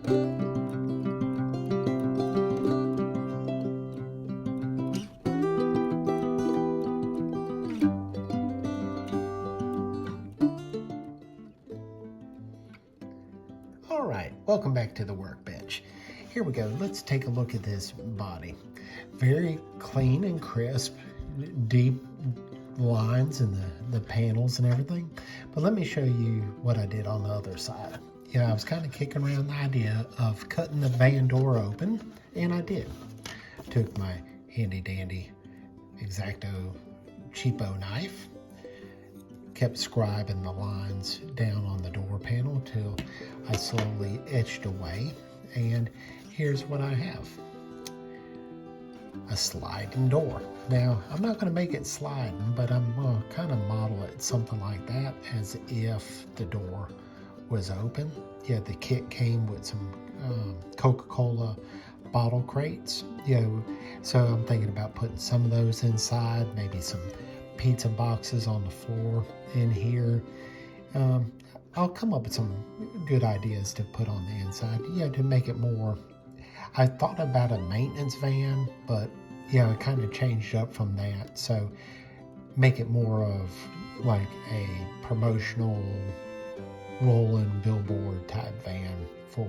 All right, welcome back to the workbench. Here we go. Let's take a look at this body. Very clean and crisp, deep lines in the panels and everything. But let me show you what I did on the other side. I was kind of kicking around the idea of cutting the van door open, and I did. Took my handy dandy X-Acto cheapo knife, kept scribing the lines down on the door panel till I slowly etched away, and here's what I have. A sliding door. Now, I'm not going to make it sliding, but I'm going to kind of model it something like that, as if the door was open. The kit came with some Coca-Cola bottle crates, so I'm thinking about putting some of those inside, maybe some pizza boxes on the floor in here. I'll come up with some good ideas to put on the inside, to make it more. I thought about a maintenance van, but it kind of changed up from that. So make it more of like a promotional rolling billboard type van for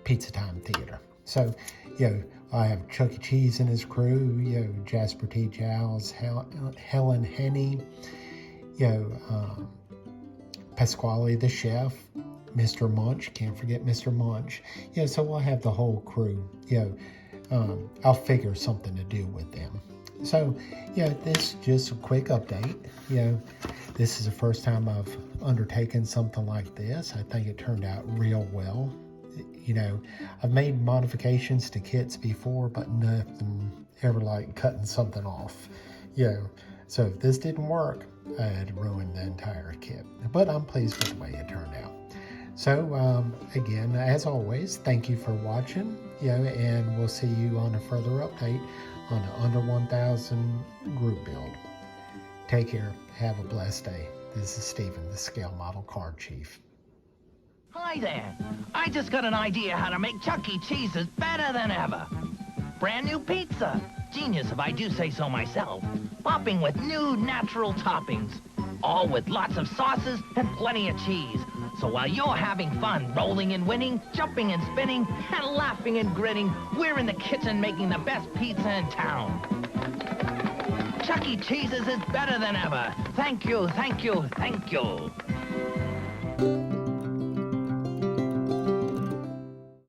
Pizza Time Theater. So, I have Chuck E. Cheese and his crew, Jasper T. Giles, Helen Henny, Pasquale the chef, Mr. Munch, can't forget Mr. Munch. So we'll have the whole crew. I'll figure something to do with them. So, this is just a quick update. This is the first time I've undertaken something like this. I think it turned out real well. I've made modifications to kits before, but nothing ever like cutting something off. So if this didn't work, I'd ruin the entire kit. But I'm pleased with the way it turned out. So again, as always, thank you for watching. And we'll see you on a further update on an under 1,000 group build. Take care. Have a blessed day. This is Stephen, the Scale Model Car Chief. Hi there. I just got an idea how to make Chuck E. Cheese's better than ever. Brand new pizza. Genius if I do say so myself. Popping with new natural toppings. All with lots of sauces and plenty of cheese. So while you're having fun rolling and winning, jumping and spinning, and laughing and grinning, we're in the kitchen making the best pizza in town. Chuck E. Cheese's is better than ever. Thank you, thank you, thank you.